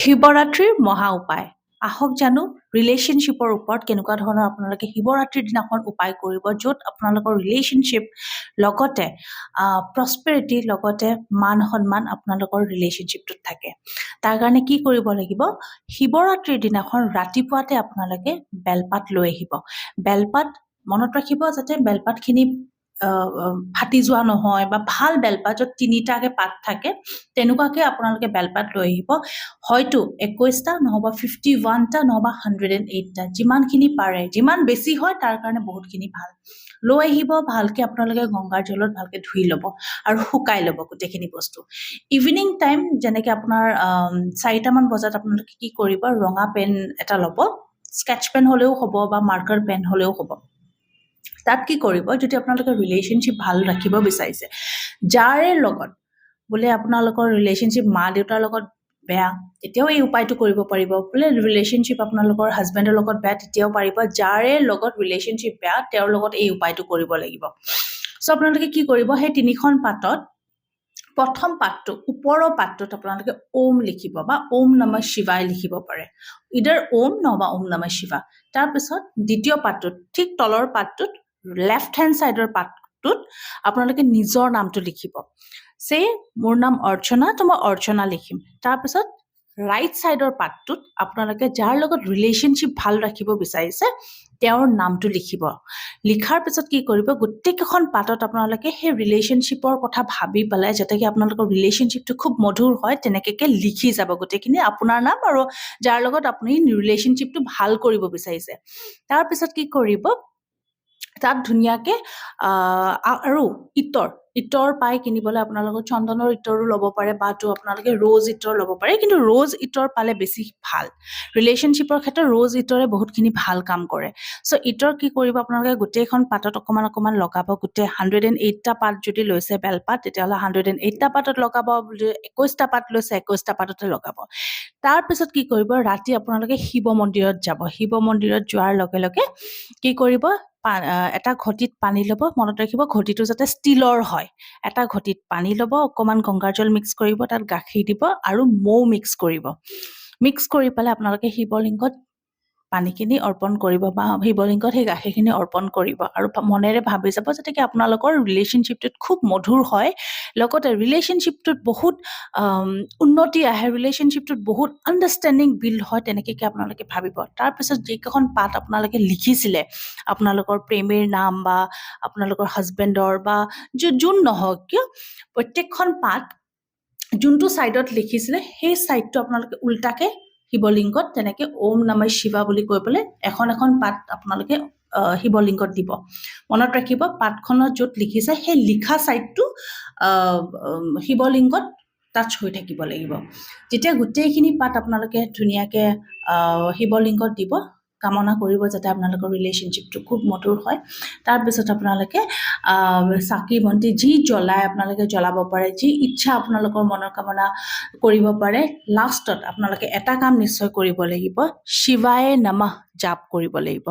শিৱৰাত্ৰিৰ মহা উপায়। আহক জানো ৰিলেশ্যনশ্বিপৰ ওপৰত কেনেকুৱা ধৰণৰ আপোনালোকে শিৱৰাত্ৰিৰ দিনাখন উপায় কৰিব, য'ত আপোনালোকৰ ৰিলেশ্যনশ্বিপ লগতে প্ৰস্পেৰিটি লগতে মান-সন্মান আপোনালোকৰ ৰিলেশ্যনশ্বিপটোত থাকে। তাৰ কাৰণে কি কৰিব লাগিব? শিৱৰাত্ৰিৰ দিনাখন ৰাতিপুৱাতে আপোনালোকে বেলপাত লৈ আহিব। বেলপাত মনত ৰাখিব যাতে বেলপাতখিনি ফাটি যোৱা নহয় বা ভাল বেলপাত য'ত ৩টাকে পাত থাকে তেনেকুৱাকে আপোনালোকে বেলপাত লৈ আহিব। হয়তো ২১টা নহবা 51টা নহবা 108টা যিমানখিনি পাৰে, যিমান বেছি হয় তাৰ কাৰণে বহুতখিনি ভাল। লৈ আহিব, ভালকে আপোনালোকে গংগাৰ জলত ভালকে ধুই ল'ব আৰু শুকাই ল'ব গোটেইখিনি বস্তু। ইভিনিং টাইম যেনেকে আপোনাৰ 4টামান বজাত আপোনালোকে কি কৰিব, ৰঙা পেন এটা ল'ব, স্কেচ পেন হ'লেও হ'ব বা মাৰ্কাৰ পেন হ'লেও হ'ব। তাত কি কৰিব, যদি আপোনালোকে ৰিলেশ্যনশ্বিপ ভাল ৰাখিব বিচাৰিছে, যাৰে লগত বোলে আপোনালোকৰ ৰিলেশ্যনশ্বিপ মা-দেউতাৰ লগত বেয়া, তেতিয়াও এই উপায়টো কৰিব পাৰিব। বোলে ৰিলেশ্যনশ্বিপ আপোনালোকৰ হাজবেণ্ডৰ লগত বেয়া, তেতিয়াও পাৰিব। যাৰে লগত ৰিলেশ্যনশ্বিপ বেয়া তেওঁৰ লগত এই উপায়টো কৰিব লাগিব। চ' আপোনালোকে কি কৰিব, সেই 3খন পাতত প্ৰথম পাতটো, ওপৰৰ পাতটোত আপোনালোকে ওম লিখিব বা ওম নমঃ শিৱায় লিখিব পাৰে। ইদাৰ ওম নহবা ওম নমঃ শিৱা। তাৰপিছত দ্বিতীয় পাতটোত, ঠিক তলৰ পাতটোত, লেফ্ট হেণ্ড চাইডৰ পাতটোত আপোনালোকে নিজৰ নামটো লিখিব। মোৰ নাম অৰ্চনা, তো মই অৰ্চনা লিখিম। তাৰপিছত ৰাইট চাইডৰ পাতটোত আপোনালোকে যাৰ লগত ৰিলেশ্যনশ্বিপ ভাল ৰাখিব বিচাৰিছে তেওঁৰ নামটো লিখিব। লিখাৰ পিছত কি কৰিব, গোটেইকেইখন পাতত আপোনালোকে সেই ৰিলেশ্যনশ্বিপৰ কথা ভাবি পেলাই, যাতে আপোনালোকৰ ৰিলেশ্যনশ্বিপটো খুব মধুৰ হয়, তেনেকৈ লিখি যাব গোটেইখিনি আপোনাৰ নাম আৰু যাৰ লগত আপুনি ৰিলেশ্যনশ্বিপটো ভাল কৰিব বিচাৰিছে। তাৰপিছত কি কৰিব, তাত ধুনীয়াকে আৰু ইতৰ পাই কিনিবলৈ আপোনালোকৰ চন্দনৰ ইতৰো ল'ব পাৰে বা আপোনালোকে ৰ'জ ইতৰ ল'ব পাৰে, কিন্তু ৰ'জ ইতৰ পালে বেছি ভাল। ৰিলেশ্যনশ্বিপৰ ক্ষেত্ৰত ৰ'জ ইতৰে বহুতখিনি ভাল কাম কৰে। চ' ইতৰ কি কৰিব, আপোনালোকে গোটেইখন পাতত অকণমান অকণমান লগাব। গোটেই 108টা পাত যদি লৈছে বেলপাত, তেতিয়াহ'লে 108টা পাতত লগাব। 21টা পাত লৈছে 21টা পাততে লগাব। তাৰপিছত কি কৰিব, ৰাতি আপোনালোকে শিৱ মন্দিৰত যাব। শিৱ মন্দিৰত যোৱাৰ লগে লগে কি কৰিব, এটা ঘটিত পানী ল'ব। মনত ৰাখিব ঘটিটো যাতে ষ্টীলৰ হয়। এটা ঘটিত পানী ল'ব, অকণমান গংগাৰ জল মিক্স কৰিব, তাত গাখীৰ দিব আৰু মৌ মিক্স কৰিব। মিক্স কৰি পেলাই আপোনালোকে শিৱলিংগত পানীখিনি অৰ্পণ কৰিব বা শিৱলিংগত সেই গাখীৰখিনি অৰ্পণ কৰিব আৰু মনেৰে ভাবি যাব যাতে কি আপোনালোকৰ ৰিলেশ্যনশ্বিপটোত খুব মধুৰ হয়, লগতে ৰিলেশ্যনশ্বিপটোত বহুত উন্নতি আহে, ৰিলেশ্যনশ্বিপটোত বহুত আণ্ডাৰষ্টেণ্ডিং বিল্ড হয়, তেনেকৈ আপোনালোকে ভাবিব। তাৰপিছত যিকেইখন পাত আপোনালোকে লিখিছিলে, আপোনালোকৰ প্ৰেমীৰ নাম বা আপোনালোকৰ হাজবেণ্ডৰ বা যোন নহওক কিয়, প্ৰত্যেকখন পাত যোনটো ছাইডত লিখিছিলে সেই ছাইডটো আপোনালোকে উল্টাকে শিৱলিংগত তেনেকে ওম নমঃ শিৱা বুলি কৈ পেলাই এখন এখন পাত আপোনালোকে শিৱলিংগত দিব। মনত ৰাখিব পাতখনত য'ত লিখিছে সেই লিখা ছাইডটো শিৱলিংগত টাচ হৈ থাকিব লাগিব। যেতিয়া গোটেইখিনি পাত আপোনালোকে ধুনীয়াকৈ শিৱলিংগত দিব, কামনা কৰিব যাতে আপোনালোকৰ ৰিলেশ্যনশ্বিপটো খুব মধুৰ হয়। তাৰপিছত আপোনালোকে চাকি বন্তি যি জ্বলাই আপোনালোকে জ্বলাব পাৰে, যি ইচ্ছা আপোনালোকৰ মনৰ কামনা কৰিব পাৰে। লাষ্টত আপোনালোকে এটা কাম নিশ্চয় কৰিব লাগিব, শিৱায় নমঃ জাপ কৰিব লাগিব।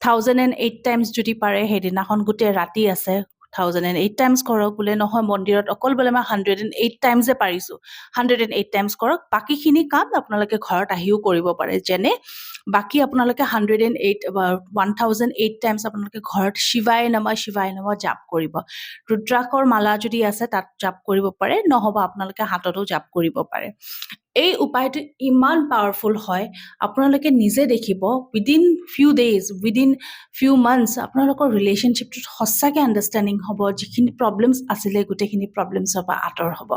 1008 টাইমছ যদি পাৰে, সেইদিনাখন গোটেই ৰাতি আছে 1008 টাইমছ কৰক। বোলে নহয় মন্দিৰত অকল বোলে মই 108 টাইমছে পাৰিছোঁ, 108 টাইমছ কৰক। বাকীখিনি কাম আপোনালোকে ঘৰত আহিও কৰিব পাৰে। যেনে বাকী আপোনালোকে 1008 টাইমছ আপোনালোকে ঘৰত শিৱায় নমঃ জাপ কৰিব। ৰুদ্ৰাক্ষৰ মালা যদি আছে তাত জাপ কৰিব পাৰে, নহ'বা আপোনালোকে হাততো জাপ কৰিব পাৰে। এই উপায়টো ইমান পাৱাৰফুল হয়, আপোনালোকে নিজে দেখিব within few days, within few months আপোনালোকৰ ৰিলেশ্যনশ্বিপটোত সঁচাকৈ আণ্ডাৰষ্টেণ্ডিং হ'ব। যিখিনি প্ৰব্লেমছ আছিলে গোটেইখিনি প্ৰব্লেমছৰ পৰা আঁতৰ হ'ব।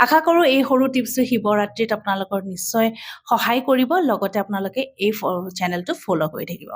আশা কৰোঁ এই সৰু টিপছটো শিৱৰাত্ৰিত আপোনালোকৰ নিশ্চয় সহায় কৰিব, লগতে আপোনালোকে এই চেনেলটো ফ'ল' কৰি থাকিব।